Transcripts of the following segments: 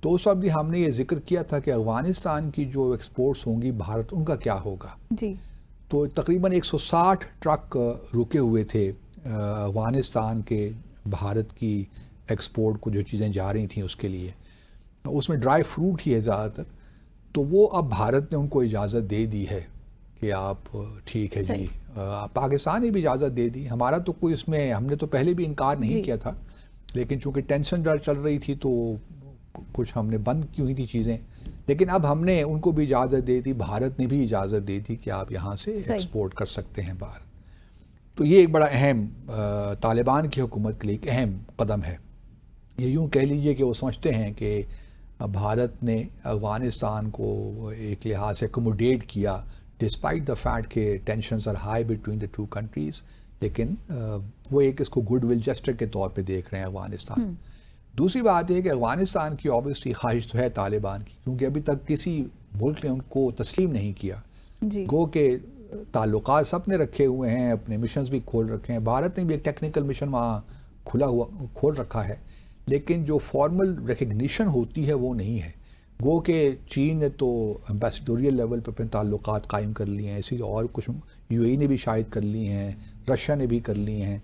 تو اس وقت بھی ہم نے یہ ذکر کیا تھا کہ افغانستان کی جو ایکسپورٹس ہوں گی بھارت، ان کا کیا ہوگا. جی. تو تقریباً 160 ٹرک رکے ہوئے تھے افغانستان کے بھارت کی ایکسپورٹ کو، جو چیزیں جا رہی تھیں اس کے لیے. اس میں ڈرائی فروٹ ہی ہے زیادہ تر. تو وہ اب بھارت نے ان کو اجازت دے دی ہے کہ آپ ٹھیک ہے جی. پاکستان نے بھی اجازت دے دی. ہمارا تو کوئی اس میں، ہم نے تو پہلے بھی انکار نہیں کیا تھا، لیکن چونکہ ٹینشن چل رہی تھی تو کچھ ہم نے بند کی ہوئی تھی چیزیں. لیکن اب ہم نے ان کو بھی اجازت دے دی، بھارت نے بھی اجازت دے دی کہ آپ یہاں سے ایکسپورٹ کر سکتے ہیں باہر. تو یہ ایک بڑا اہم طالبان کی حکومت کے لیے ایک اہم قدم ہے. یہ یوں کہہ لیجئے کہ وہ سمجھتے ہیں کہ بھارت نے افغانستان کو ایک لحاظ سے اکوموڈیٹ کیا ڈسپائٹ دا فیکٹ کہ tensions are high between the two countries. لیکن وہ ایک اس کو گڈ ول جسٹر کے طور پہ دیکھ رہے ہیں افغانستان. دوسری بات یہ کہ افغانستان کی آبویسلی خواہش تو ہے طالبان کی، کیونکہ ابھی تک کسی ملک نے ان کو تسلیم نہیں کیا. گو کہ تعلقات سب نے رکھے ہوئے ہیں، اپنے مشنز بھی کھول رکھے ہیں. بھارت نے بھی ایک ٹیکنیکل مشن وہاں کھول رکھا ہے، لیکن جو فارمل ریکگنیشن ہوتی ہے وہ نہیں ہے. گو کہ چین نے تو امبیسڈوریل لیول پہ اپنے تعلقات قائم کر لیے ہیں، اسی اور کچھ یو اے ای نے بھی شاید کر لی ہیں، رشیا نے بھی کر لی ہیں.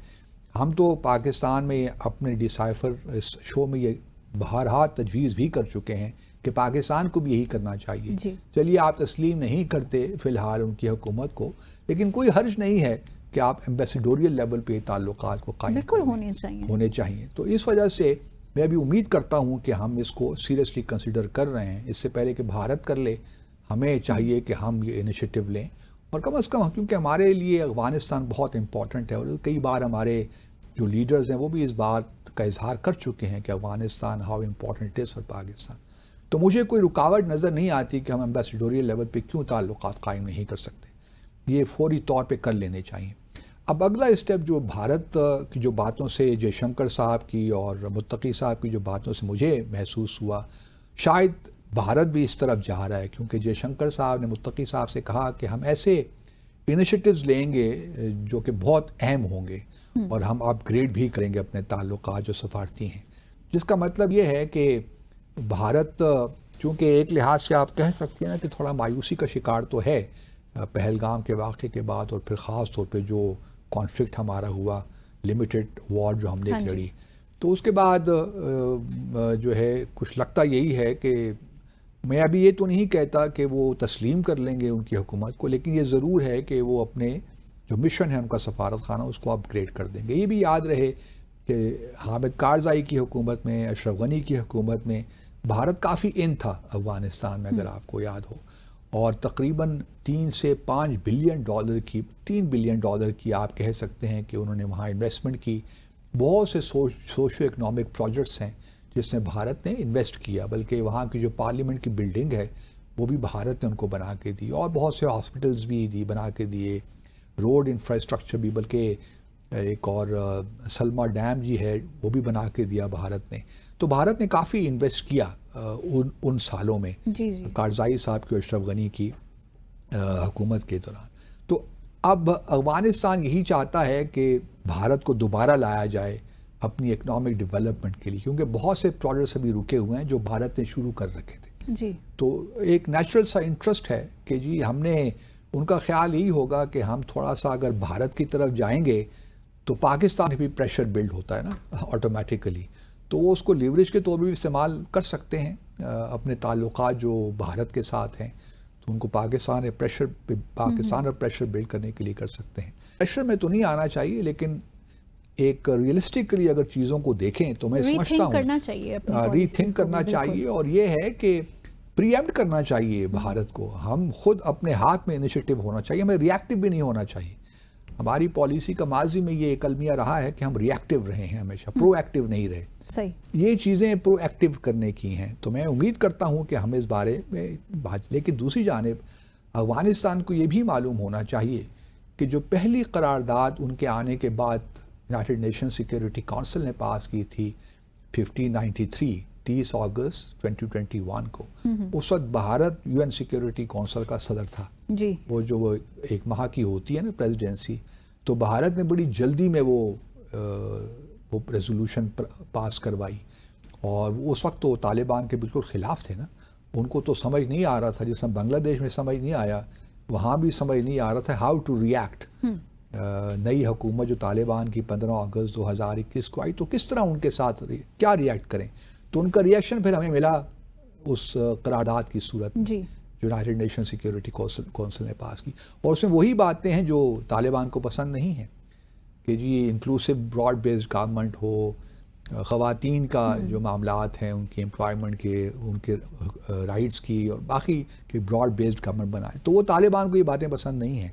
ہم تو پاکستان میں اپنے ڈیسائفر اس شو میں یہ بہرحا تجویز بھی کر چکے ہیں کہ پاکستان کو بھی یہی کرنا چاہیے. چلیے آپ تسلیم نہیں کرتے فی الحال ان کی حکومت کو، لیکن کوئی حرج نہیں ہے کہ آپ ایمبیسیڈوریل لیول پہ تعلقات کو قائم ہونے چاہیے. تو اس وجہ سے میں ابھی امید کرتا ہوں کہ ہم اس کو سیریسلی کنسیڈر کر رہے ہیں. اس سے پہلے کہ بھارت کر لے، ہمیں چاہیے کہ ہم یہ انیشیٹو لیں. اور کم از کم کیونکہ ہمارے لیے افغانستان بہت امپورٹنٹ ہے، اور کئی بار ہمارے جو لیڈرز ہیں وہ بھی اس بات کا اظہار کر چکے ہیں کہ Afghanistan how important is for Pakistan. تو مجھے کوئی رکاوٹ نظر نہیں آتی کہ ہم ایمبیسیڈوریل لیول پہ کیوں تعلقات قائم نہیں کر سکتے. یہ فوری طور پہ کر لینے چاہیے. اب اگلا اسٹیپ جو بھارت کی جو باتوں سے جے شنکر صاحب کی اور متقی صاحب کی جو باتوں سے مجھے محسوس ہوا، شاید بھارت بھی اس طرف جا رہا ہے. کیونکہ جے شنکر صاحب نے متقی صاحب سے کہا کہ ہم ایسے انیشیٹوز لیں گے جو کہ بہت اہم ہوں گے، اور ہم اپ گریڈ بھی کریں گے اپنے تعلقات جو سفارتی ہیں. جس کا مطلب یہ ہے کہ بھارت چونکہ ایک لحاظ سے آپ کہہ سکتے ہیں نا کہ تھوڑا مایوسی کا شکار تو ہے پہلگام کے واقعے کے بعد، اور پھر خاص طور پہ جو کانفلکٹ ہمارا ہوا، لمیٹڈ وار جو ہم نے لڑی. تو اس کے بعد جو ہے کچھ لگتا یہی ہے کہ میں ابھی یہ تو نہیں کہتا کہ وہ تسلیم کر لیں گے ان کی حکومت کو، لیکن یہ ضرور ہے کہ وہ اپنے جو مشن ہے ان کا سفارت خانہ اس کو اپ گریڈ کر دیں گے. یہ بھی یاد رہے کہ حامد کارزائی کی حکومت میں، اشرف غنی کی حکومت میں بھارت کافی ان تھا افغانستان میں، اگر آپ کو یاد ہو، اور تقریباً 3 سے 5 بلین ڈالر کی، 3 بلین ڈالر کی آپ کہہ سکتے ہیں کہ انہوں نے وہاں انویسٹمنٹ کی. بہت سے سوشو اکنامک پروجیکٹس ہیں جس میں بھارت نے انویسٹ کیا، بلکہ وہاں کی جو پارلیمنٹ کی بلڈنگ ہے وہ بھی بھارت نے ان کو بنا کے دی، اور بہت سے ہاسپٹلز بھی بنا کے دیے، روڈ انفراسٹرکچر بھی، بلکہ ایک اور سلما ڈیم جی ہے وہ بھی بنا کے دیا بھارت نے. تو بھارت نے کافی انویسٹ کیا ان سالوں میں کارزائی صاحب کی، اشرف غنی کی حکومت کے دوران. تو اب افغانستان یہی چاہتا ہے کہ بھارت کو دوبارہ لایا جائے اپنی اکنامک ڈیولپمنٹ کے لیے، کیونکہ بہت سے پروجیکٹس ابھی رکے ہوئے ہیں جو بھارت نے شروع کر رکھے تھے. تو ایک نیچرل سا انٹرسٹ ہے کہ جی ہم نے، ان کا خیال یہی ہوگا کہ ہم تھوڑا سا اگر بھارت کی طرف جائیں گے تو پاکستان بھی پریشر بلڈ ہوتا ہے نا آٹومیٹیکلی، تو وہ اس کو لیوریج کے طور پر بھی استعمال کر سکتے ہیں اپنے تعلقات جو بھارت کے ساتھ ہیں. تو ان کو پاکستان اور پریشر بلڈ کرنے کے لیے کر سکتے ہیں. پریشر میں تو نہیں آنا چاہیے، لیکن ایک ریئلسٹکلی اگر چیزوں کو دیکھیں تو میں سمجھتا ہوں ری تھنک کرنا چاہیے، اور یہ ہے کہ پری ایمپٹ کرنا چاہیے بھارت کو. ہم خود اپنے ہاتھ میں انیشیٹو ہونا چاہیے، ہمیں ری ایکٹیو بھی نہیں ہونا چاہیے. ہماری پالیسی کا ماضی میں یہ ایک المیہ رہا ہے کہ ہم ری ایکٹیو رہے ہیں، ہمیشہ پرو ایکٹیو نہیں رہے. یہ چیزیں پرو ایکٹیو کرنے کی ہیں. تو میں امید کرتا ہوں کہ ہم اس بارے میں بات. لیکن دوسری جانب افغانستان کو یہ بھی معلوم ہونا چاہیے کہ جو پہلی قرارداد ان کے آنے کے بعد یونائٹڈ نیشن سیکیورٹی کونسل نے پاس کی تھی 1593 30 اگست 2021 کو، اس وقت Bharat U N security council کا صدر تھا. وہ جو ایک ماہ کی ہوتی ہے نا پریزیڈنسی، تو بھارت نے بڑی جلدی میں وہ ریزولوشن پاس کروائی، اور اس وقت تو طالبان کے بالکل خلاف تھے نا. ان کو تو سمجھ نہیں آ رہا تھا، جس میں بنگلہ دیش میں سمجھ نہیں آیا وہاں بھی سمجھ نہیں آ رہا تھا ہاؤ ٹو ریئیکٹ. نئی حکومت جو طالبان کی 15 اگست 2021 کو آئی تو کس طرح ان کے ساتھ کیا ریئیکٹ کریں. تو ان کا ریئیکشن پھر ہمیں ملا اس قرارداد کی صورت جی جو یونائٹڈ نیشن سیکیورٹی کونسل نے پاس کی. اور اس میں وہی باتیں ہیں جو طالبان کو پسند نہیں ہیں کہ جی انکلوسو براڈ بیسڈ گورنمنٹ ہو، خواتین کا جو معاملات ہیں ان کی امپلائمنٹ کے، ان کے رائٹس کی، اور باقی کہ براڈ بیسڈ گورنمنٹ بنائے. تو وہ طالبان کو یہ باتیں پسند نہیں ہیں.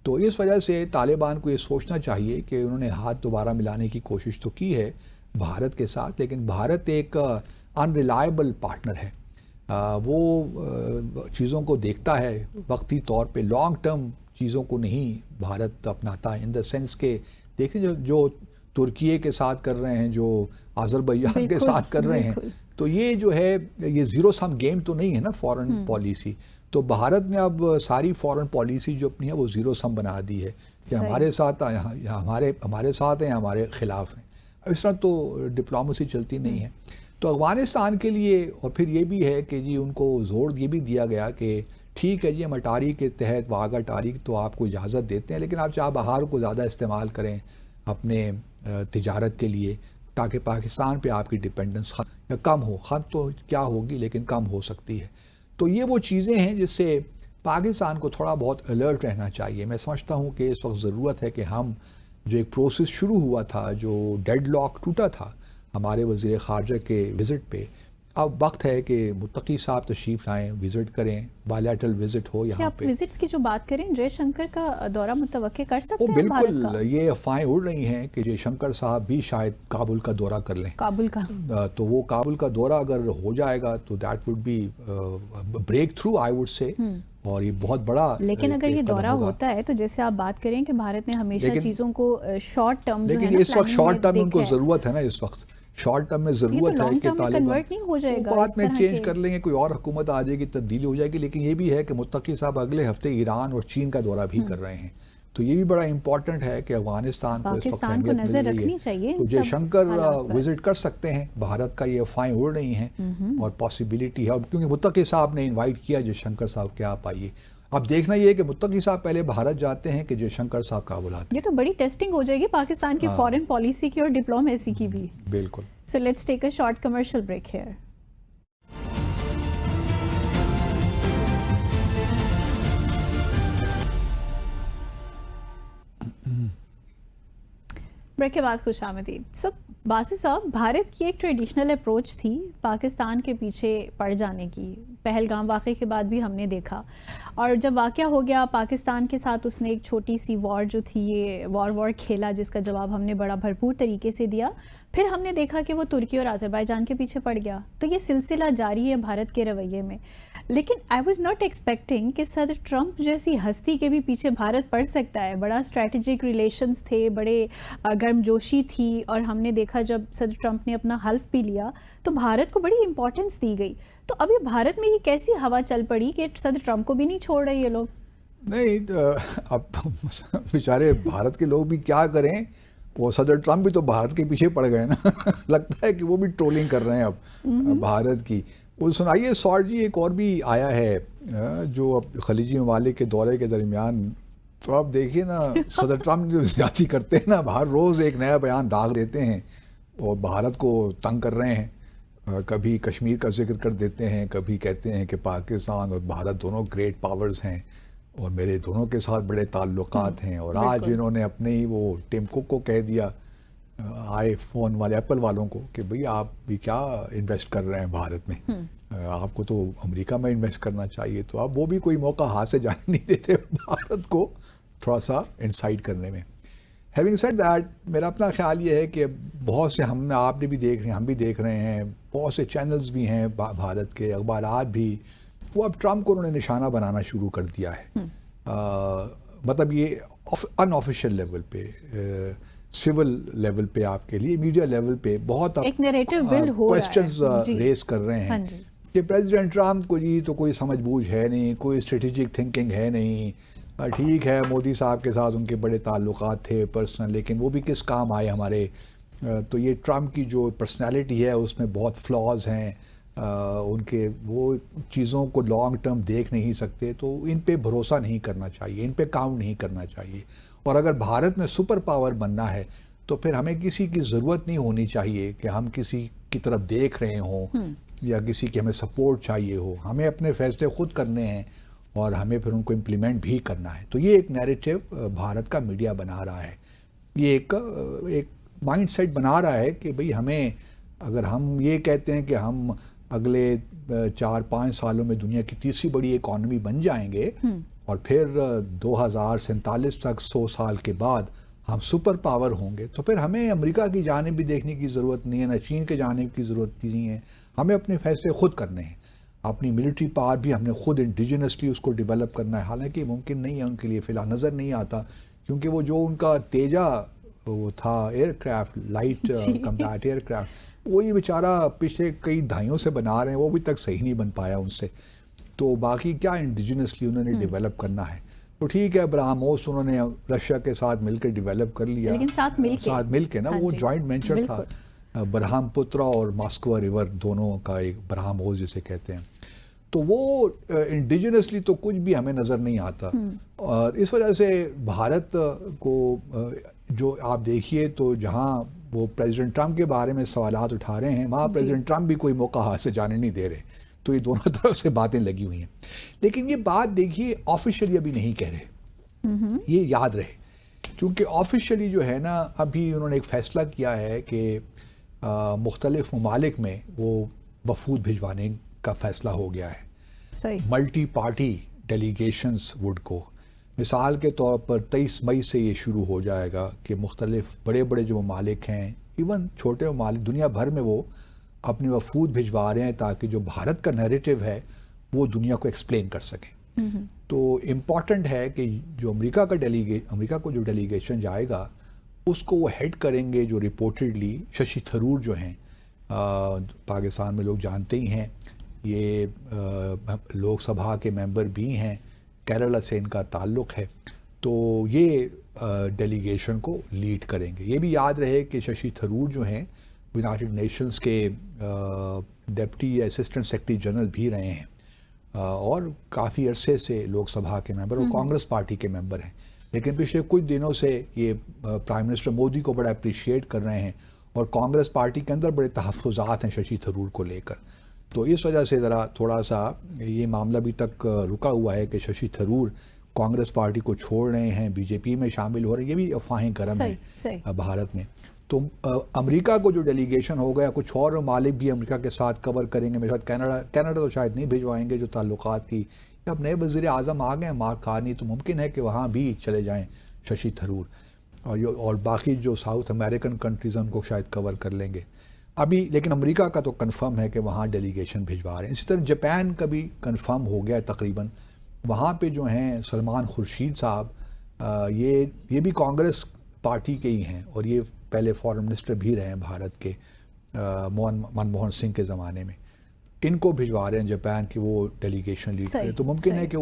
تو اس وجہ سے طالبان کو یہ سوچنا چاہیے کہ انہوں نے ہاتھ دوبارہ ملانے کی کوشش تو کی ہے بھارت کے ساتھ، لیکن بھارت ایک انریلائبل پارٹنر ہے. وہ چیزوں کو دیکھتا ہے وقتی طور پہ، لانگ ٹرم چیزوں کو نہیں بھارت اپناتا ہے. ان دا سینس کہ دیکھیں جو ترکیے کے ساتھ کر رہے ہیں، جو آذربائیجان کے ساتھ کر رہے ہیں، تو یہ جو ہے یہ زیرو سم گیم تو نہیں ہے نا فارن پالیسی. تو بھارت نے اب ساری فارن پالیسی جو اپنی ہے وہ زیرو سم بنا دی ہے کہ ہمارے ساتھ ہمارے ساتھ ہیں، ہمارے خلاف ہیں. اس طرح تو ڈپلومیسی چلتی نہیں ہے. تو افغانستان کے لیے، اور پھر یہ بھی ہے کہ جی ان کو زور یہ بھی دیا گیا کہ ٹھیک ہے جی ہم اٹاری کے تحت واگا اٹاری تو آپ کو اجازت دیتے ہیں، لیکن آپ چاہ بہار کو زیادہ استعمال کریں اپنے تجارت کے لیے تاکہ پاکستان پہ آپ کی ڈپینڈنس یا کم ہو. ختم تو کیا ہوگی لیکن کم ہو سکتی ہے. تو یہ وہ چیزیں ہیں جس سے پاکستان کو تھوڑا بہت الرٹ رہنا چاہیے. میں سمجھتا ہوں کہ اس وقت ضرورت ہے کہ ہم جو ایک پروسیس شروع ہوا تھا، جو ڈیڈ لاک ٹوٹا تھا ہمارے وزیر خارجہ کے وزٹ پہ، اب وقت ہے کہ متقی صاحب تشریف لائیں، وزٹ کریں، بائیلیٹرل وزٹ ہو یہاں پہ. وزٹس کی جو بات کریں، جے شنکر کا دورہ متوقع کر سکتے ہیں بالکل. یہ افواہیں اڑ رہی ہیں کہ جے شنکر صاحب بھی شاید کابل کا دورہ کر لیں. کابل کا تو وہ کابل کا دورہ اگر ہو جائے گا تو that would be breakthrough I would say, اور یہ بہت بڑا. لیکن اگر یہ دورہ ہوتا ہے تو جیسے آپ بات کریں کہ بھارت نے ہمیشہ چیزوں کو شارٹ ٹرم، لیکن اس وقت شارٹ ٹرم ان کو ضرورت ہے نا، اس وقت شارٹ ٹرم میں ضرورت ہے کہ طالبان بات میں چینج کر لیں گے، کوئی اور حکومت آ جائے گی، تبدیلی ہو جائے گی. لیکن یہ بھی ہے کہ متقی صاحب اگلے ہفتے ایران اور چین کا دورہ بھی کر رہے ہیں. تو یہ بھی بڑا امپورٹنٹ ہے کہ افغانستان کو اس وقت اہمیت مل رہی ہے. تو جے شنکر وزٹ کر سکتے ہیں. بھارت کا یہ افواہیں اڑ رہی ہیں اور پاسبلٹی ہے، کیونکہ متقی صاحب نے انوائٹ کیا جے شنکر صاحب کہ آپ آئیے. اب دیکھنا یہ ہے کہ متقی صاحب پہلے بھارت جاتے ہیں کہ جے شنکر صاحب کابل آتے ہیں. یہ تو بڑی ٹیسٹنگ ہو جائے گی پاکستان کی فارن پالیسی کی اور ڈپلومیسی کی بھی. بالکل. So let's take a short commercial break here. Break کے بعد خوش آمدید. باسی صاحب، بھارت کی ایک ٹریڈیشنل اپروچ تھی پاکستان کے پیچھے پڑ جانے کی. پہلگام واقعے کے بعد بھی ہم نے دیکھا، اور جب واقعہ ہو گیا پاکستان کے ساتھ اس نے ایک چھوٹی سی وار جو تھی، یہ وار کھیلا، جس کا جواب ہم نے بڑا بھرپور طریقے سے دیا. پھر ہم نے دیکھا کہ وہ ترکی اور آذربائیجان کے پیچھے پڑ گیا. تو یہ سلسلہ جاری ہے بھارت کے رویے میں. لیکن آئی واز ناٹ ایکسپیکٹنگ کہ صدر ٹرمپ جیسی ہستی کے بھی پیچھے بھارت پڑ سکتا ہے. بڑا اسٹریٹجک ریلیشنز تھے، بڑے گرم جوشی تھی، اور ہم نے دیکھا جب صدر ٹرمپ نے اپنا حلف بھی لیا تو بھارت کو بڑی امپورٹنس دی گئی. تو اب یہ بھارت میں یہ کیسی ہوا چل پڑی کہ صدر ٹرمپ کو بھی نہیں چھوڑ رہے یہ لوگ؟ نہیں، اب بیچارے بھارت کے لوگ بھی کیا کریں، وہ صدر ٹرمپ بھی تو بھارت کے پیچھے پڑ گئے نا. لگتا ہے کہ وہ بھی ٹرولنگ کر رہے ہیں اب بھارت کی. وہ سنائیے سوٹ جی، ایک اور بھی آیا ہے جو اب خلیجی ممالک کے دورے کے درمیان. تو آپ دیکھیے نا صدر ٹرمپ جو زیادتی کرتے ہیں نا، ہر روز ایک نیا بیان داغ دیتے ہیں اور بھارت کو تنگ کر رہے ہیں. کبھی کشمیر کا ذکر کر دیتے ہیں، کبھی کہتے ہیں کہ پاکستان اور بھارت دونوں گریٹ پاورز ہیں اور میرے دونوں کے ساتھ بڑے تعلقات ہیں. اور آج انہوں نے اپنے ہی وہ ٹیم کوک کو کہہ دیا، آئی فون والے ایپل والوں کو، کہ بھئی آپ بھی کیا انویسٹ کر رہے ہیں بھارت میں، آپ کو تو امریکہ میں انویسٹ کرنا چاہیے. تو اب وہ بھی کوئی موقع ہاتھ سے جانے نہیں دیتے بھارت کو تھوڑا سا انسائٹ کرنے میں. ہیونگ سیڈ دیٹ، میرا اپنا خیال یہ ہے کہ بہت سے آپ نے بھی دیکھ رہے ہیں، ہم بھی دیکھ رہے ہیں، بہت سے چینلز بھی ہیں بھارت کے، اخبارات بھی، وہ اب ٹرمپ کو انہوں نے نشانہ بنانا شروع کر دیا ہے. مطلب یہ ان آفیشیل لیول پہ، سول لیول پہ، آپ کے لیے میڈیا لیول پہ بہت کوسچنز ریز کر رہے ہیں کہ پریزیڈنٹ ٹرمپ کو جی تو کوئی سمجھ بوجھ ہے نہیں، کوئی اسٹریٹجک تھنکنگ ہے نہیں. ٹھیک ہے مودی صاحب کے ساتھ ان کے بڑے تعلقات تھے پرسنل، لیکن وہ بھی کس کام آئے ہمارے تو یہ ٹرمپ کی جو پرسنالٹی ہے اس میں بہت فلاز ہیں، ان کے وہ چیزوں کو لانگ ٹرم دیکھ نہیں سکتے، تو ان پہ بھروسہ نہیں کرنا چاہیے، ان پہ کاؤنٹ نہیں کرنا چاہیے. اور اگر بھارت میں سپر پاور بننا ہے تو پھر ہمیں کسی کی ضرورت نہیں ہونی چاہیے کہ ہم کسی کی طرف دیکھ رہے ہوں یا کسی کی ہمیں سپورٹ چاہیے ہو. ہمیں اپنے فیصلے خود کرنے ہیں اور ہمیں پھر ان کو امپلیمنٹ بھی کرنا ہے. تو یہ ایک نیریٹو بھارت کا میڈیا بنا رہا ہے، یہ ایک مائنڈ سیٹ بنا رہا ہے کہ بھئی ہمیں، اگر ہم یہ کہتے ہیں کہ ہم اگلے 4-5 سالوں میں دنیا کی تیسری بڑی اکانومی بن جائیں گے اور پھر 2047 تک 100 سال کے بعد ہم سپر پاور ہوں گے، تو پھر ہمیں امریکہ کی جانب بھی دیکھنے کی ضرورت نہیں ہے، نہ چین کے جانب کی ضرورت بھی نہیں ہے. ہمیں اپنے فیصلے خود کرنے ہیں. اپنی ملٹری پاور بھی ہم نے خود انڈیجنسلی اس کو ڈیولپ کرنا ہے. حالانکہ ممکن نہیں ہے ان کے لیے، فی الحال نظر نہیں آتا، کیونکہ وہ جو ان کا تیجا وہ تھا aircraft, light combat aircraft, وہی بیچارہ پچھلے کئی دہائیوں سے بنا رہے ہیں، وہ ابھی تک صحیح نہیں بن پایا ان سے. تو باقی کیا انڈیجنسلی انہوں نے ڈیولپ کرنا ہے. تو ٹھیک ہے، برہموس انہوں نے رشیا کے ساتھ مل کے ڈیولپ کر لیا، لیکن ساتھ مل کے نا، وہ جوائنٹ وینچر تھا، برہم پترا اور ماسکوا ریور دونوں کا ایک برہموس جسے کہتے ہیں. تو وہ انڈیجنسلی تو کچھ بھی ہمیں نظر نہیں آتا. اور اس وجہ سے بھارت کو جو آپ دیکھیے تو جہاں وہ پریزیڈنٹ ٹرمپ کے بارے میں سوالات اٹھا رہے ہیں، وہاں پریزیڈنٹ ٹرمپ بھی کوئی موقع ہاتھ سے جانے نہیں دے رہے. تو یہ دونوں طرف سے باتیں لگی ہوئی ہیں. لیکن یہ بات دیکھیے آفیشلی ابھی نہیں کہہ رہے، یہ یاد رہے، کیونکہ آفیشلی جو ہے نا، ابھی انہوں نے ایک فیصلہ کیا ہے کہ مختلف ممالک میں وہ وفود بھجوانے کا فیصلہ ہو گیا ہے. ملٹی پارٹی ڈیلیگیشنز وڈ کو، مثال کے طور پر 23 مئی سے یہ شروع ہو جائے گا کہ مختلف بڑے بڑے جو ممالک ہیں، ایون چھوٹے ممالک دنیا بھر میں، وہ اپنے وفود بھجوا رہے ہیں تاکہ جو بھارت کا نیریٹو ہے وہ دنیا کو ایکسپلین کر سکیں. تو امپورٹنٹ ہے کہ جو امریکہ کو جو ڈیلیگیشن جائے گا اس کو وہ ہیڈ کریں گے جو رپورٹڈلی ششی تھرور جو ہیں، پاکستان میں لوگ جانتے ہی ہیں، یہ لوک سبھا کے ممبر بھی ہیں، کیرلا سے ان کا تعلق ہے. تو یہ ڈیلیگیشن کو لیڈ کریں گے. یہ بھی یاد رہے کہ ششی تھرور جو ہیں یونائٹڈ نیشنز کے ڈپٹی اسسٹنٹ سیکرٹری جنرل بھی رہے ہیں اور کافی عرصے سے لوک سبھا کے ممبر اور کانگریس پارٹی کے ممبر ہیں. لیکن پچھلے کچھ دنوں سے یہ پرائم منسٹر مودی کو بڑا اپریشیٹ کر رہے ہیں اور کانگریس پارٹی کے اندر بڑے تحفظات ہیں ششی تھرور کو لے کر. تو اس وجہ سے ذرا تھوڑا سا یہ معاملہ ابھی تک رکا ہوا ہے کہ ششی تھرور کانگریس پارٹی کو چھوڑ رہے ہیں، بی جے پی میں شامل ہو رہے ہیں. یہ بھی افواہیں گرم ہیں بھارت میں. تو امریکہ کو جو ڈیلیگیشن ہو گیا، کچھ اور ممالک بھی امریکہ کے ساتھ کور کریں گے. میرے ساتھ کینیڈا تو شاید نہیں بھجوائیں گے جو تعلقات کی. اب نئے وزیر اعظم آ گئے ہیں مارک کارنی، تو ممکن ہے کہ وہاں بھی چلے جائیں ششی تھرور، اور باقی جو ساؤتھ امریکن کنٹریز ہیں ان کو شاید کور کر لیں گے ابھی. لیکن امریکہ کا تو کنفرم ہے کہ وہاں ڈیلیگیشن بھجوا رہے ہیں. اسی طرح جاپان کا بھی کنفرم ہو گیا ہے تقریباً. وہاں پہ جو ہیں سلمان خورشید صاحب، یہ بھی کانگریس پارٹی کے ہی ہیں اور یہ پہلے فارن منسٹر بھی رہے ہیں بھارت کے منموہن سنگھ کے زمانے میں. ان کو بھجوا رہے ہیں جاپان کی وہ ڈیلیگیشن لیڈ کرے. تو ممکن ہے کہ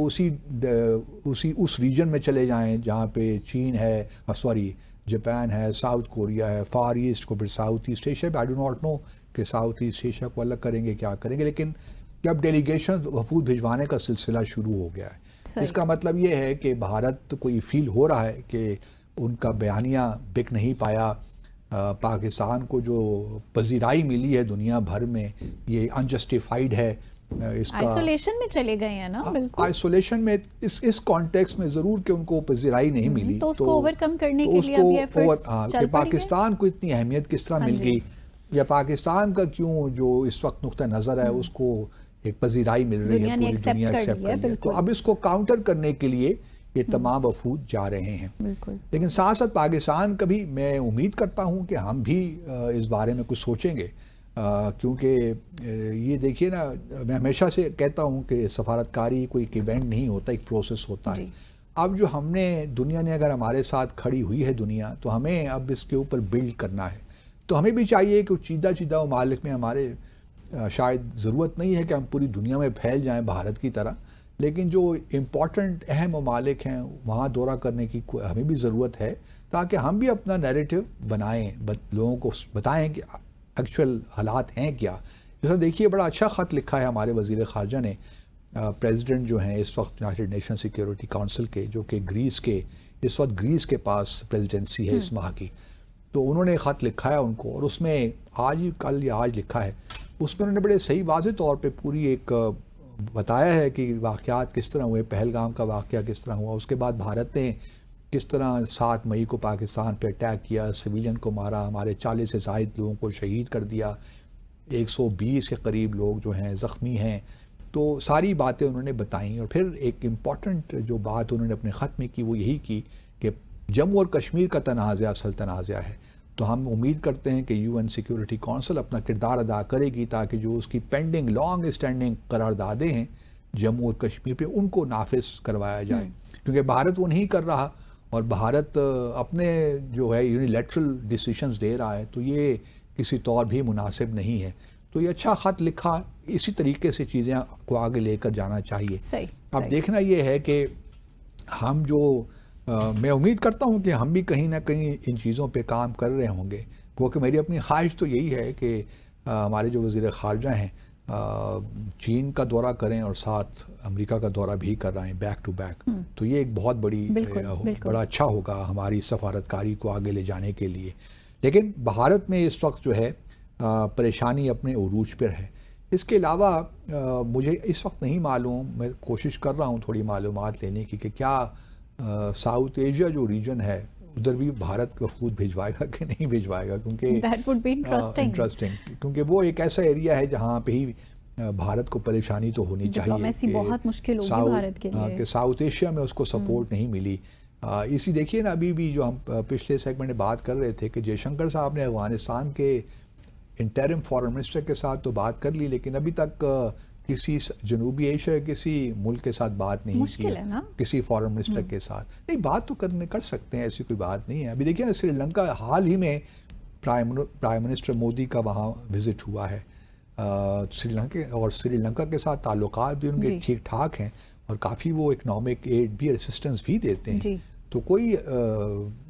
اس ریجن میں چلے جائیں جہاں پہ چین ہے، جاپان ہے، ساؤتھ کوریا ہے، فار ایسٹ کو، پھر South East Asia. I do not know کہ ساؤتھ ایسٹ ایشیا کو الگ کریں گے کیا کریں گے. لیکن جب ڈیلیگیشن وفود بھجوانے کا سلسلہ شروع ہو گیا ہے، اس کا مطلب یہ ہے کہ بھارت کو یہ فیل ہو رہا ہے کہ ان کا بیانیہ بک نہیں پایا. پاکستان کو جو پذیرائی ملی ہے دنیا بھر میں یہ انجسٹیفائیڈ ہے. اس کا آئسولیشن میں چلے گئے ہیں نا، بالکل آئسولیشن میں اس کانٹیکس میں ضرور کہ ان کو پذیرائی نہیں ملی. تو اس کو اوور کم کرنے کے لیے اب یہ ایفرٹس چل پڑیں گے. پاکستان کو اتنی اہمیت کس طرح مل گئی، یا پاکستان کا کیوں جو اس وقت نقطہ نظر ہے اس کو ایک پذیرائی مل رہی ہے، پوری دنیا ایکسیپٹ کر رہی ہے. تو اب اس کو کاؤنٹر کرنے کے لیے یہ تمام وفود جا رہے ہیں. لیکن ساتھ ساتھ پاکستان کا بھی میں امید کرتا ہوں کہ ہم بھی اس بارے میں کچھ سوچیں گے، کیونکہ یہ دیکھیے نا، میں ہمیشہ سے کہتا ہوں کہ سفارتکاری کوئی ایک ایونٹ نہیں ہوتا، ایک پروسیس ہوتا ہے. اب جو ہم نے دنیا نے اگر ہمارے ساتھ کھڑی ہوئی ہے دنیا، تو ہمیں اب اس کے اوپر بلڈ کرنا ہے. تو ہمیں بھی چاہیے کہ چیدہ ممالک میں ہمارے شاید ضرورت نہیں ہے کہ ہم پوری دنیا میں پھیل جائیں بھارت کی طرح، لیکن جو امپورٹنٹ اہم ممالک ہیں وہاں دورہ کرنے کی ہمیں بھی ضرورت ہے تاکہ ہم بھی اپنا نیریٹو بنائیں، لوگوں کو بتائیں کہ ایکچوئل حالات ہیں کیا. جیسا دیکھیے بڑا اچھا خط لکھا ہے ہمارے وزیر خارجہ نے پریزیڈنٹ جو ہیں اس وقت یونائیٹڈ نیشن سیکیورٹی کونسل کے، جو کہ اس وقت گریس کے پاس پریزیڈنسی ہے اس ماہ کی. تو انہوں نے خط لکھا ہے ان کو، اور اس میں کل یا آج لکھا ہے، اس میں انہوں نے بڑے صحیح واضح طور پہ پوری ایک بتایا ہے کہ واقعات کس طرح ہوئے، پہلگام کا واقعہ کس طرح ہوا، اس کے بعد بھارت نے کس طرح 7 مئی کو پاکستان پہ اٹیک کیا، سویلین کو مارا، ہمارے 40 سے زائد لوگوں کو شہید کر دیا، 120 کے قریب لوگ جو ہیں زخمی ہیں. تو ساری باتیں انہوں نے بتائیں. اور پھر ایک امپورٹنٹ جو بات انہوں نے اپنے خط میں کی وہ یہی کی کہ جموں اور کشمیر کا تنازع اصل تنازع ہے. تو ہم امید کرتے ہیں کہ UN سیکیورٹی کونسل اپنا کردار ادا کرے گی تاکہ جو اس کی پینڈنگ لانگ اسٹینڈنگ قراردادیں ہیں جموں اور کشمیر پہ ان کو نافذ کروایا جائے. کیونکہ بھارت وہ نہیں کر رہا، اور بھارت اپنے جو ہے یونیلیٹرل ڈیسیشنز دے رہا ہے، تو یہ کسی طور بھی مناسب نہیں ہے. تو یہ اچھا خط لکھا، اسی طریقے سے چیزیں کو آگے لے کر جانا چاہیے. اب دیکھنا یہ ہے کہ ہم میں امید کرتا ہوں کہ ہم بھی کہیں نہ کہیں ان چیزوں پہ کام کر رہے ہوں گے. کیونکہ میری اپنی خواہش تو یہی ہے کہ ہمارے جو وزیر خارجہ ہیں چین کا دورہ کریں اور ساتھ امریکہ کا دورہ بھی کر رہے ہیں بیک ٹو بیک. تو یہ ایک بہت بڑا اچھا ہوگا ہماری سفارتکاری کو آگے لے جانے کے لیے. لیکن بھارت میں اس وقت جو ہے پریشانی اپنے عروج پر ہے. اس کے علاوہ مجھے اس وقت نہیں معلوم، میں کوشش کر رہا ہوں تھوڑی معلومات لینے کی کہ کیا ساؤتھ ایشیا جو ریجن ہے ادھر بھی بھارت وفود بھیجوائے گا کہ نہیں بھیجوائے گا. کیونکہ انٹرسٹنگ کیونکہ وہ ایک ایسا ایریا ہے جہاں پہ ہی بھارت کو پریشانی تو ہونی چاہیے بہت مشکل ہوگی بھارت کے لیے کہ ساؤتھ ایشیا میں اس کو سپورٹ نہیں ملی. اسی دیکھیے نا ابھی بھی جو ہم پچھلے سیگمنٹ میں بات کر رہے تھے کہ جے شنکر صاحب نے افغانستان کے انٹرم فارن منسٹر کے ساتھ تو بات کر لی، لیکن ابھی تک کسی جنوبی ایشیا کسی ملک کے ساتھ بات نہیں کی، کسی فارن منسٹر کے ساتھ نہیں. بات تو کر سکتے ہیں، ایسی کوئی بات نہیں ہے. ابھی دیکھیے نا سری لنکا حال ہی میں پرائم منسٹر مودی کا وہاں وزٹ ہوا ہے سری لنکا کے ساتھ تعلقات بھی ان کے ٹھیک ٹھاک ہیں، اور کافی وہ اکنامک ایڈ بھی اسسٹنس بھی دیتے ہیں. تو کوئی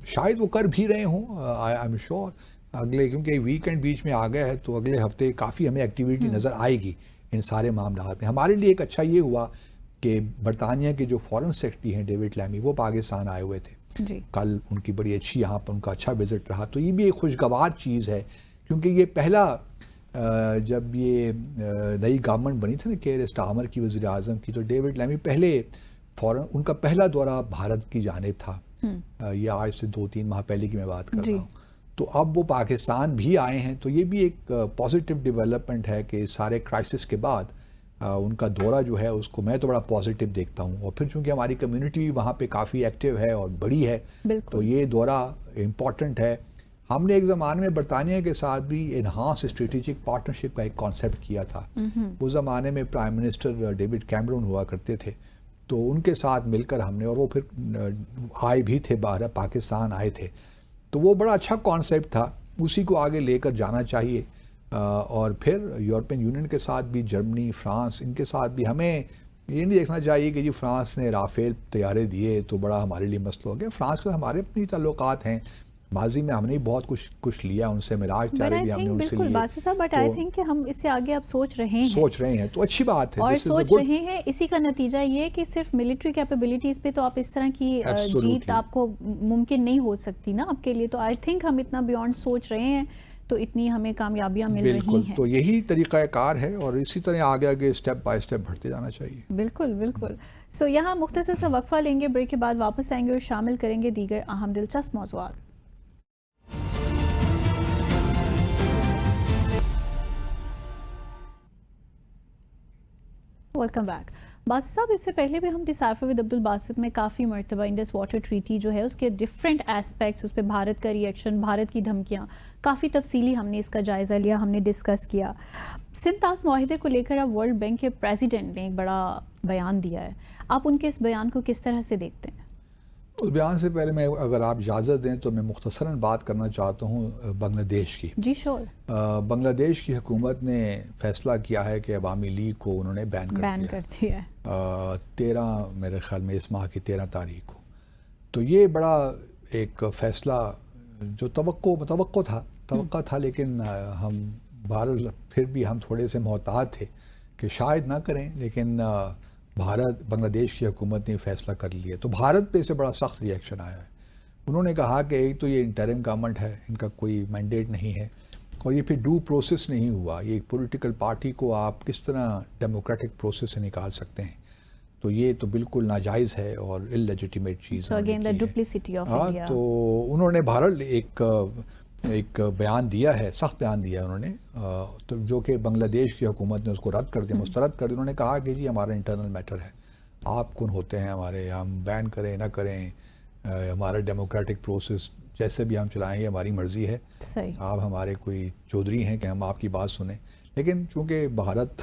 شاید وہ کر بھی رہے ہوں، آئی ایم شیور اگلے، کیونکہ ویکینڈ بیچ میں آ گیا ہے تو اگلے ہفتے کافی ہمیں ایکٹیویٹی نظر آئے گی ان سارے معاملات میں. ہمارے لیے ایک اچھا یہ ہوا کہ برطانیہ کے جو فارن سیکرٹری ہیں ڈیوڈ لیمی، وہ پاکستان آئے ہوئے تھے کل. ان کی بڑی اچھی یہاں پر ان کا اچھا وزٹ رہا. تو یہ بھی ایک خوشگوار چیز ہے، کیونکہ یہ پہلا جب یہ نئی گورنمنٹ بنی تھی نا کیئر اسٹارمر کی وزیر اعظم کی، تو ڈیوڈ لیمی ان کا پہلا دورہ بھارت کی جانب تھا. یہ آج سے 2-3 ماہ پہلے کی میں بات کر رہا ہوں. تو اب وہ پاکستان بھی آئے ہیں. تو یہ بھی ایک پازیٹیو ڈیولپمنٹ ہے کہ سارے کرائسس کے بعد ان کا دورہ جو ہے اس کو میں تو بڑا پازیٹیو دیکھتا ہوں. اور پھر چونکہ ہماری کمیونٹی بھی وہاں پہ کافی ایکٹیو ہے اور بڑی ہے، تو یہ دورہ امپورٹنٹ ہے. ہم نے ایک زمانے میں برطانیہ کے ساتھ بھی انہانس اسٹریٹجک پارٹنرشپ کا ایک کانسیپٹ کیا تھا. اس زمانے میں پرائم منسٹر ڈیوڈ کیمرون ہوا کرتے تھے، تو ان کے ساتھ مل کر ہم نے، اور وہ پھر آئے بھی تھے باہر، پاکستان آئے تھے. تو وہ بڑا اچھا کانسیپٹ تھا، اسی کو آگے لے کر جانا چاہیے. اور پھر یورپین یونین کے ساتھ بھی، جرمنی، فرانس، ان کے ساتھ بھی ہمیں یہ نہیں دیکھنا چاہیے کہ جی فرانس نے رافیل طیارے دیے تو بڑا ہمارے لیے مسئلہ ہو گیا. فرانس سے ہمارے اپنی تعلقات ہیں، ماضی میں ہم نے بہت کچھ لیا ان سے، معراج طیارے بھی ہم نے ان سے لیے. باسی صاحب، بٹ آئی تھنک کہ ہم اس سے آگے اب سوچ رہے ہیں تو اچھی بات ہے، اور سوچ رہے ہیں. اسی کا نتیجہ یہ کہ صرف ملٹری کیپیبلٹیز پہ تو آپ اس طرح کی جیت آپ کو ممکن نہیں ہو سکتی نا آپ کے لیے. تو آئی تھنک ہم اتنا بیونڈ سوچ رہے ہیں تو اتنی ہمیں کامیابیاں مل رہی ہیں. تو یہی طریقہ کار ہے، اور اسی طرح آگے اسٹیپ بائی اسٹیپ بڑھتے جانا چاہیے. بالکل. سو یہاں مختصر سا وقفہ لیں گے، بریک کے بعد واپس آئیں گے اور شامل کریں گے دیگر اہم دلچسپ موضوعات. Welcome back. باسط صاحب، اس سے پہلے بھی ہم ڈسائفر ود عبدالباسط میں کافی مرتبہ انڈس واٹر ٹریٹی جو ہے اس کے ڈفرینٹ ایسپیکٹس، اس پہ بھارت کا ریئیکشن، بھارت کی دھمکیاں، کافی تفصیلی ہم نے اس کا جائزہ لیا، ہم نے ڈسکس کیا. سندھ طاس معاہدے کو لے کر اب ورلڈ بینک کے پریزیڈنٹ نے ایک بڑا بیان دیا ہے. آپ ان کے اس بیان کو کس طرح سے دیکھتے ہیں؟ اس بیان سے پہلے میں، اگر آپ اجازت دیں تو میں مختصراً بات کرنا چاہتا ہوں بنگلہ دیش کی. جی شور. بنگلہ دیش کی حکومت نے فیصلہ کیا ہے کہ عوامی لیگ کو انہوں نے بین کر دیا ہے 13 میرے خیال میں اس ماہ کی 13 تاریخ کو. تو یہ بڑا ایک فیصلہ جو توقع تھا لیکن ہم بہرحال پھر بھی ہم تھوڑے سے محتاط تھے کہ شاید نہ کریں، لیکن بنگلہ دیش کی حکومت نے فیصلہ کر لیا، تو بھارت پہ اسے بڑا سخت ری ایکشن آیا ہے۔ انہوں نے کہا کہ ایک تو یہ انٹرم گورنمنٹ ہے، ان کا کوئی مینڈیٹ نہیں ہے، اور یہ پھر ڈو پروسیس نہیں ہوا۔ یہ ایک پولیٹیکل پارٹی کو آپ کس طرح ڈیموکریٹک پروسیس سے نکال سکتے ہیں؟ تو یہ تو بالکل ناجائز ہے اور اللیجیٹیمیٹ چیز۔ So again the duplicity of India. تو انہوں نے بہرحال ایک بیان دیا ہے، سخت بیان دیا ہے انہوں نے، تو جو کہ بنگلہ دیش کی حکومت نے اس کو رد کر دیا، مسترد کر دیا۔ انہوں نے کہا کہ جی ہمارا انٹرنل میٹر ہے، آپ کون ہوتے ہیں ہمارے، ہم بین کریں نہ کریں، ہمارا ڈیموکریٹک پروسیس جیسے بھی ہم چلائیں، یہ ہماری مرضی ہے، آپ ہمارے کوئی چودھری ہیں کہ ہم آپ کی بات سنیں۔ لیکن چونکہ بھارت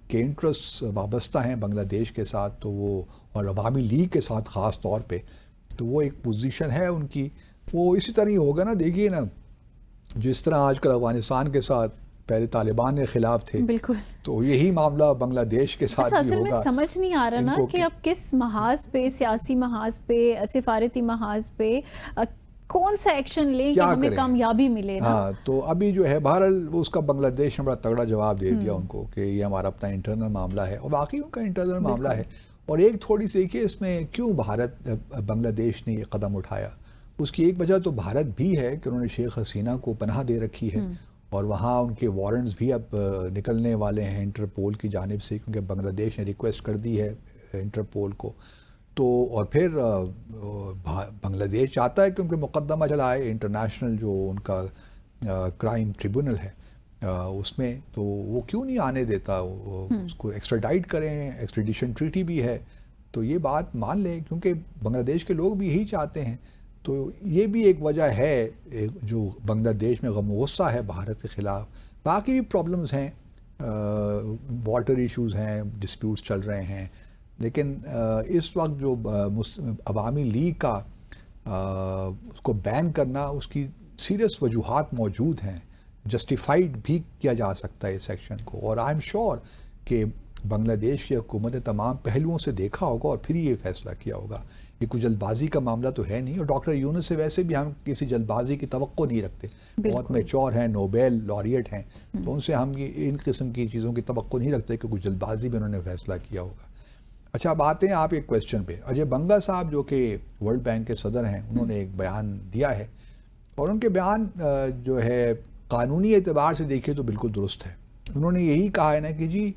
کے انٹرسٹ وابستہ ہیں بنگلہ دیش کے ساتھ، تو وہ اور عوامی لیگ کے ساتھ خاص طور پہ، تو وہ ایک پوزیشن ہے ان کی، وہ اسی طرح ہی ہوگا نا۔ دیکھیے نا، جس طرح آج کل افغانستان کے ساتھ پہلے طالبان کے خلاف تھے، بالکل، تو یہی معاملہ بنگلہ دیش کے ساتھ بھی اصل ہوگا۔ میں سمجھ نہیں آ رہا نا کہ اب کس محاذ پہ، سیاسی محاذ پہ، سفارتی محاذ پہ کون سا ایکشن لیں کہ ہمیں کامیابی ملے نا۔ ہاں، تو ابھی جو ہے بہرحال اس کا بنگلہ دیش نے بڑا تگڑا جواب دے دیا ان کو کہ یہ ہمارا اپنا انٹرنل معاملہ ہے، اور باقی ان کا انٹرنل معاملہ ہے۔ اور ایک تھوڑی سی دیکھیے اس میں کیوں بھارت بنگلہ دیش نے یہ قدم اٹھایا، اس کی ایک وجہ تو بھارت بھی ہے کہ انہوں نے شیخ حسینہ کو پناہ دے رکھی ہے، اور وہاں ان کے وارنٹس بھی اب نکلنے والے ہیں انٹرپول کی جانب سے، کیونکہ بنگلہ دیش نے ریکویسٹ کر دی ہے انٹرپول کو۔ تو اور پھر بنگلہ دیش چاہتا ہے کہ ان پہ مقدمہ چلائے انٹرنیشنل جو ان کا کرائم ٹریبونل ہے اس میں، تو وہ کیوں نہیں آنے دیتا، اس کو ایکسٹراڈائٹ کریں، ایکسٹریڈیشن ٹریٹی بھی ہے، تو یہ بات مان لیں، کیونکہ بنگلہ دیش کے لوگ بھی یہی چاہتے ہیں۔ تو یہ بھی ایک وجہ ہے جو بنگلہ دیش میں غم و غصہ ہے بھارت کے خلاف۔ باقی بھی پرابلمز ہیں، واٹر ایشوز ہیں، ڈسپیوٹس چل رہے ہیں، لیکن اس وقت جو عوامی لیگ کا اس کو بین کرنا، اس کی سیریس وجوہات موجود ہیں، جسٹیفائڈ بھی کیا جا سکتا ہے اس سیکشن کو، اور آئی ایم شیور کہ بنگلہ دیش کی حکومت نے تمام پہلوؤں سے دیکھا ہوگا اور پھر یہ فیصلہ کیا ہوگا۔ یہ کوئی جلد بازی کا معاملہ تو ہے نہیں، اور ڈاکٹر یونس سے ویسے بھی ہم کسی جلد بازی کی توقع نہیں رکھتے، بہت میچور ہیں، نوبیل لاریٹ ہیں، تو ان سے ہم ان قسم کی چیزوں کی توقع نہیں رکھتے کہ کوئی جلد بازی میں انہوں نے فیصلہ کیا ہوگا۔ اچھا، اب آتے ہیں آپ ایک کویسچن پہ۔ اجے بنگا صاحب جو کہ ورلڈ بینک کے صدر ہیں، انہوں نے ایک بیان دیا ہے، اور ان کے بیان جو ہے قانونی اعتبار سے دیکھیں تو بالکل درست ہے۔ انہوں نے یہی کہا ہے نا کہ جی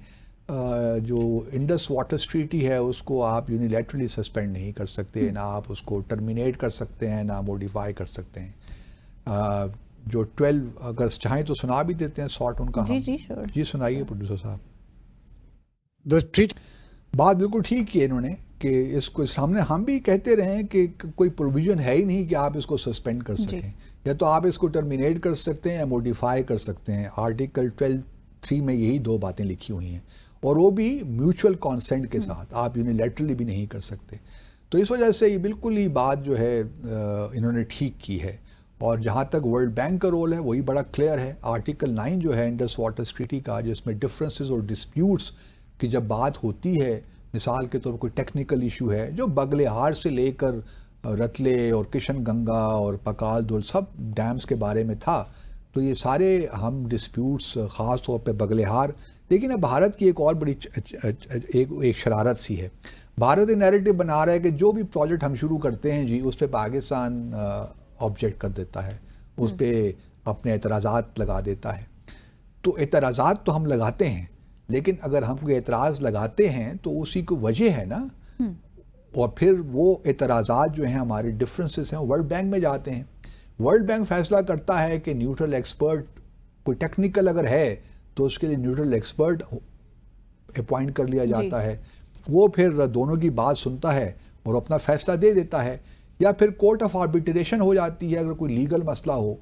جو انڈس واٹرز ٹریٹی ہے اس کو آپ یونیلیٹرلی سسپینڈ نہیں کر سکتے، نہ آپ اس کو ٹرمینیٹ کر سکتے ہیں، نہ موڈیفائی کر سکتے ہیں۔ جو 12 اگر چاہیں تو سنا بھی دیتے ہیں شارٹ ان کا۔ جی سنائیے پروڈیوسر صاحب۔ بات بالکل ٹھیک کی انہوں نے کہ اس کو سامنے ہم بھی کہتے رہے ہیں کہ کوئی پروویژن ہے ہی نہیں کہ آپ اس کو سسپینڈ کر سکیں، یا تو آپ اس کو ٹرمینیٹ کر سکتے ہیں یا موڈیفائی کر سکتے ہیں۔ آرٹیکل 12(3) میں یہی دو باتیں لکھی ہوئی ہیں، اور وہ بھی میوچل کانسینٹ کے ساتھ، آپ یونیلیٹرلی بھی نہیں کر سکتے۔ تو اس وجہ سے یہ بالکل ہی بات جو ہے انہوں نے ٹھیک کی ہے۔ اور جہاں تک ورلڈ بینک کا رول ہے وہی بڑا کلیئر ہے۔ آرٹیکل 9 جو ہے انڈس واٹرز ٹریٹی کا، جس میں ڈفرینسز اور ڈسپیوٹس کی جب بات ہوتی ہے، مثال کے طور پر کوئی ٹیکنیکل ایشو ہے جو بغلہار سے لے کر رتلے اور کشن گنگا اور پکال دول سب ڈیمز کے بارے میں تھا، تو یہ سارے ہم ڈسپیوٹس خاص طور پہ بغلہار، لیکن اب بھارت کی ایک اور بڑی ایک شرارت سی ہے۔ بھارت ایک نیریٹو بنا رہا ہے کہ جو بھی پروجیکٹ ہم شروع کرتے ہیں جی اس پہ پاکستان آبجیکٹ کر دیتا ہے، اس پہ اپنے اعتراضات لگا دیتا ہے۔ تو اعتراضات تو ہم لگاتے ہیں، لیکن اگر ہم کوئی اعتراض لگاتے ہیں تو اسی کو وجہ ہے نا، اور پھر وہ اعتراضات جو ہیں ہمارے ڈفرینسز ہیں ورلڈ بینک میں جاتے ہیں۔ ورلڈ بینک فیصلہ کرتا ہے کہ نیوٹرل ایکسپرٹ کوئی ٹیکنیکل اگر ہے تو اس کے لیے نیوٹرل ایکسپرٹ اپوائنٹ کر لیا جاتا ہے، وہ پھر دونوں کی بات سنتا ہے اور اپنا فیصلہ دے دیتا ہے، یا پھر کورٹ آف آربیٹریشن ہو جاتی ہے اگر کوئی لیگل مسئلہ ہو،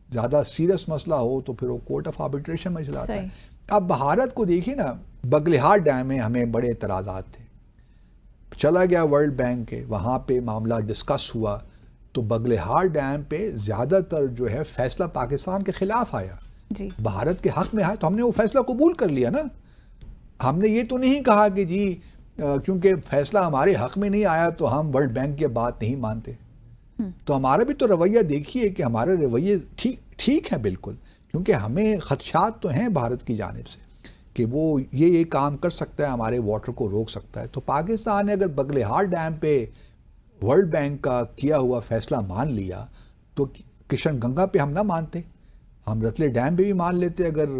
زیادہ سیریس مسئلہ ہو تو پھر وہ کورٹ آف آربیٹریشن میں چلاتا ہے۔ اب بھارت کو دیکھیے نا، بغلہار ڈیم میں ہمیں بڑے اعتراضات تھے، چلا گیا ورلڈ بینک کے، وہاں پہ معاملہ ڈسکس ہوا، تو بغلہار ڈیم پہ زیادہ تر جو ہے فیصلہ پاکستان کے خلاف آیا، بھارت کے حق میں آیا، تو ہم نے وہ فیصلہ قبول کر لیا نا۔ ہم نے یہ تو نہیں کہا کہ جی کیونکہ فیصلہ ہمارے حق میں نہیں آیا تو ہم ورلڈ بینک کی بات نہیں مانتے۔ تو ہمارا بھی تو رویہ دیکھیے کہ ہمارے رویے ٹھیک ہے بالکل، کیونکہ ہمیں خدشات تو ہیں بھارت کی جانب سے کہ وہ یہ کام کر سکتا ہے، ہمارے واٹر کو روک سکتا ہے. تو پاکستان نے اگر بغلہار ڈیم پہ ورلڈ بینک کا کیا ہوا فیصلہ مان لیا تو کشن گنگا پہ ہم نہ مانتے، ہم رتلے ڈیم پہ بھی مان لیتے. اگر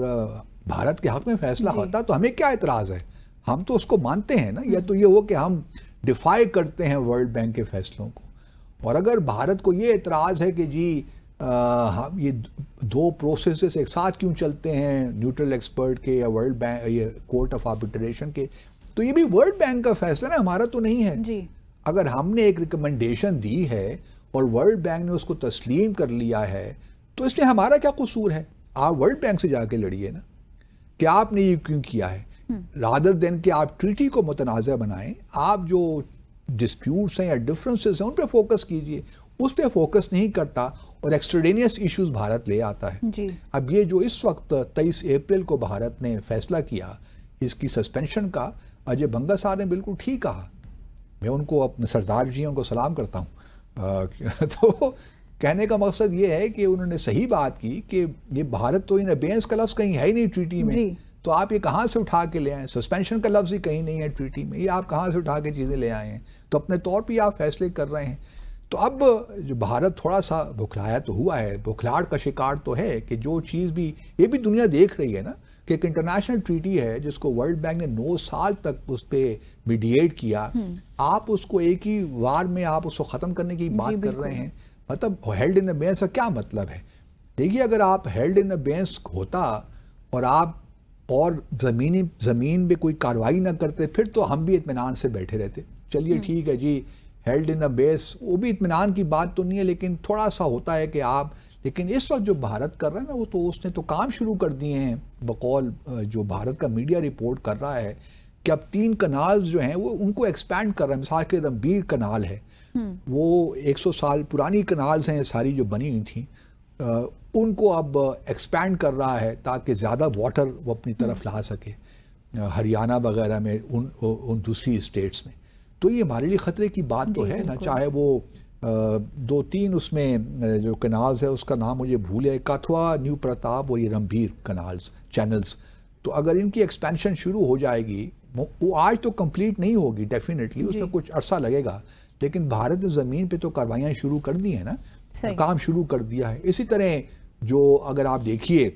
بھارت کے حق میں فیصلہ ہوتا تو ہمیں کیا اعتراض ہے؟ ہم تو اس کو مانتے ہیں نا. یا تو یہ ہو کہ ہم ڈیفائی کرتے ہیں ورلڈ بینک کے فیصلوں کو. اور اگر بھارت کو یہ اعتراض ہے کہ جی یہ دو پروسیسز ایک ساتھ کیوں چلتے ہیں، نیوٹرل ایکسپرٹ کے یا ورلڈ بینک یہ کورٹ آف آربیٹریشن کے، تو یہ بھی ورلڈ بینک کا فیصلہ نا، ہمارا تو نہیں ہے. جی اگر ہم نے ایک ریکمنڈیشن دی ہے اور ورلڈ بینک نے اس کو تسلیم کر لیا ہے تو اس میں ہمارا کیا قصور ہے؟ آپ ورلڈ بینک سے جا کے لڑیے نا کہ آپ نے یہ کیوں کیا ہے، رادر دین کہ آپ ٹریٹی کو متنازع بنائیں. آپ جو ڈسپیوٹس ہیں یا ڈفرینسز ہیں ان پہ فوکس کیجئے، اس پہ فوکس نہیں کرتا اور ایکسٹریڈینیس ایشوز بھارت لے آتا ہے. جی اب یہ جو اس وقت 23 اپریل کو بھارت نے فیصلہ کیا اس کی سسپینشن کا، اجے بنگا صاحب نے بالکل ٹھیک کہا. میں ان کو اپنے سردار جی ان کو سلام کرتا ہوں. تو کہنے کا مقصد یہ ہے کہ انہوں نے صحیح بات کی کہ یہ بھارت تو ان ابینس کا لفظ کہیں ہے ہی نہیں ٹریٹی میں. جی تو آپ یہ کہاں سے اٹھا کے لے آئے؟ سسپینشن کا لفظ ہی کہیں نہیں ہے ٹریٹی میں، یہ آپ کہاں سے اٹھا کے چیزیں لے آئے ہیں؟ تو اپنے طور پہ آپ فیصلے کر رہے ہیں. تو اب جو بھارت تھوڑا سا بکھلایا تو ہوا ہے، بکھلاہٹ کا شکار تو ہے کہ جو چیز بھی یہ بھی دنیا دیکھ رہی ہے نا کہ ایک انٹرنیشنل ٹریٹی ہے جس کو ورلڈ بینک نے 9 سال تک اس پہ میڈییٹ کیا، آپ اس کو ایک ہی وار میں آپ اس کو ختم کرنے کی بات کر رہے ہیں. مطلب ہیلڈ ان ابینس کا کیا مطلب ہے؟ دیکھیے اگر آپ ہیلڈ ان ابینس ہوتا اور آپ اور زمین پہ کوئی کارروائی نہ کرتے پھر تو ہم بھی اطمینان سے بیٹھے رہتے. چلیے ٹھیک ہے جی ہیلڈ ان بیس، وہ بھی اطمینان کی بات تو نہیں ہے لیکن تھوڑا سا ہوتا ہے کہ آپ، لیکن اس وقت جو بھارت کر رہا ہے نا وہ تو اس نے تو کام شروع کر دیے ہیں. بقول جو بھارت کا میڈیا رپورٹ کر رہا ہے کہ اب 3 کنالز جو ہیں وہ ان کو ایکسپینڈ کر رہا ہے. مثال کے رمبیر کنال ہے، وہ 100 سال پرانی کنالز ہیں ساری جو بنی ہوئی تھیں، ان کو اب ایکسپینڈ کر رہا ہے تاکہ زیادہ واٹر وہ اپنی طرف لا سکے ہریانہ وغیرہ میں، ان دوسری اسٹیٹس میں. تو یہ ہمارے لیے خطرے کی بات تو ہے نا. چاہے وہ 2-3 اس میں جو کنالز ہے اس کا نام مجھے بھول ہے، کاتھوا، نیو پرتاپ اور یہ رمبیر کنالز چینلز. تو اگر ان کی ایکسپینشن شروع ہو جائے گی، وہ آج تو کمپلیٹ نہیں ہوگی ڈیفینیٹلی، اس میں کچھ عرصہ لگے گا، لیکن بھارت نے زمین پہ تو کاروائیاں شروع کر دی ہیں نا، کام شروع کر دیا ہے. اسی طرح جو اگر آپ دیکھیے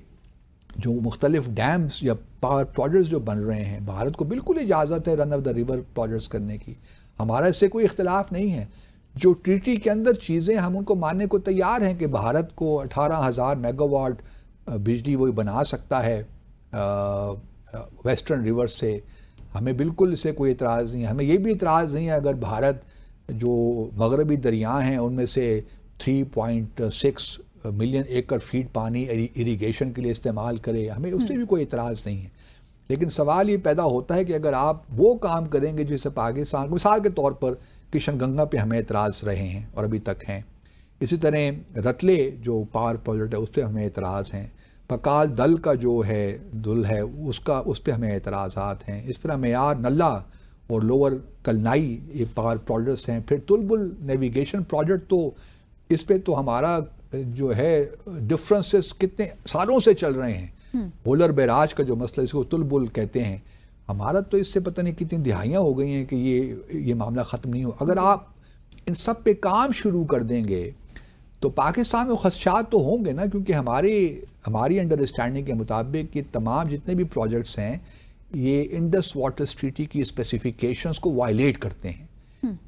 جو مختلف ڈیمز یا پاور پروجیکٹس جو بن رہے ہیں، بھارت کو بالکل اجازت ہے رن آف دا ریور پروجیکٹس کرنے کی، ہمارا اس سے کوئی اختلاف نہیں ہے. جو ٹریٹی کے اندر چیزیں ہم ان کو ماننے کو تیار ہیں کہ بھارت کو 18,000 میگا واٹ بجلی وہ بنا سکتا ہے ویسٹرن ریور سے، ہمیں بالکل اسے کوئی اعتراض نہیں ہے. ہمیں یہ بھی اعتراض نہیں ہے اگر بھارت جو مغربی دریا ہیں ان میں سے 3.6 ملین ایکڑ فیٹ پانی اریگیشن کے لیے استعمال کرے، ہمیں اس سے بھی کوئی اعتراض نہیں ہے. لیکن سوال یہ پیدا ہوتا ہے کہ اگر آپ وہ کام کریں گے جسے پاکستان، مثال کے طور پر کشن گنگا پہ ہمیں اعتراض رہے ہیں اور ابھی تک ہیں، اسی طرح رتلے جو پاور پروجیکٹ ہے اس پہ ہمیں اعتراض ہیں، پکال دل کا جو ہے دل ہے اس پہ ہمیں اعتراضات ہیں، اس طرح میار نلا اور لوور کلنائی یہ پاور پروجیکٹس ہیں. پھر تلبل نیویگیشن پروجیکٹ تو اس پہ تو ہمارا جو ہے ڈفرینسز کتنے سالوں سے چل رہے ہیں. بولر بیراج کا جو مسئلہ اس کو تلبل کہتے ہیں، ہمارا تو اس سے پتہ نہیں کتنی دہائیاں ہو گئی ہیں کہ یہ معاملہ ختم نہیں ہو. اگر آپ ان سب پہ کام شروع کر دیں گے تو پاکستان کو خدشات تو ہوں گے نا، کیونکہ ہماری انڈرسٹینڈنگ کے مطابق یہ تمام جتنے بھی پروجیکٹس ہیں یہ انڈس واٹر ٹریٹی کی اسپیسیفیکیشنز کو وائلیٹ کرتے ہیں.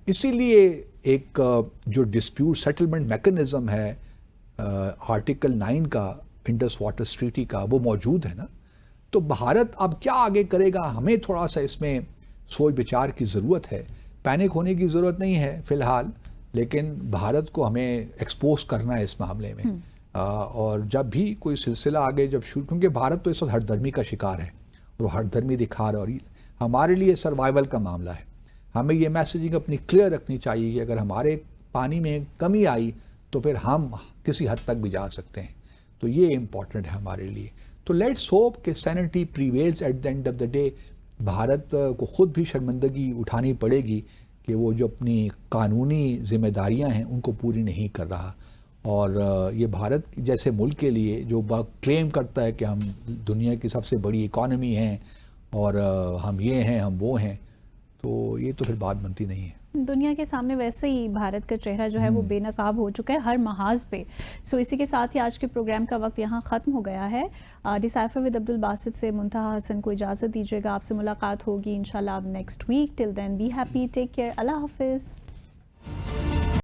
اسی لیے ایک جو ڈسپیوٹ سیٹلمنٹ میکنزم ہے آرٹیکل 9 کا انڈس واٹر ٹریٹی کا، وہ موجود ہے نا. تو بھارت اب کیا آگے کرے گا، ہمیں تھوڑا سا اس میں سوچ بچار کی ضرورت ہے. پینک ہونے کی ضرورت نہیں ہے فی الحال، لیکن بھارت کو ہمیں ایکسپوز کرنا ہے اس معاملے میں. اور جب بھی کوئی سلسلہ آگے جب شروع، کیونکہ بھارت تو اس وقت ہر دھرمی کا شکار ہے اور ہر دھرمی دکھا رہا ہے، اور ہمارے لیے سروائیول کا معاملہ ہے. ہمیں یہ میسیجنگ اپنی کلیئر رکھنی چاہیے کہ اگر ہمارے پانی میں کمی آئی تو پھر ہم کسی حد تک بھی جا سکتے ہیں. تو یہ امپورٹنٹ ہے ہمارے لیے. تو لیٹس ہوپ کہ sanity prevails at the end of the day. Bharat کو خود بھی شرمندگی اٹھانی پڑے گی کہ وہ جو اپنی قانونی ذمہ داریاں ہیں ان کو پوری نہیں کر رہا، اور یہ بھارت جیسے ملک کے لیے جو کلیم کرتا ہے کہ ہم دنیا کی سب سے بڑی اکانومی ہیں اور ہم یہ ہیں ہم وہ ہیں، تو یہ تو پھر بات بنتی نہیں ہے۔ دنیا کے سامنے ویسے ہی بھارت کا چہرہ جو ہے وہ بے نقاب ہو چکا ہے ہر محاذ پہ۔ سو اسی کے ساتھ ہی آج کے پروگرام کا وقت یہاں ختم ہو گیا ہے۔ ڈیسائفر ود عبدالباسط سے منتہا حسن کو اجازت دیجیے گا، آپ سے ملاقات ہوگی انشاءاللہ اب next week. Till then be happy, take care, اللہ حافظ۔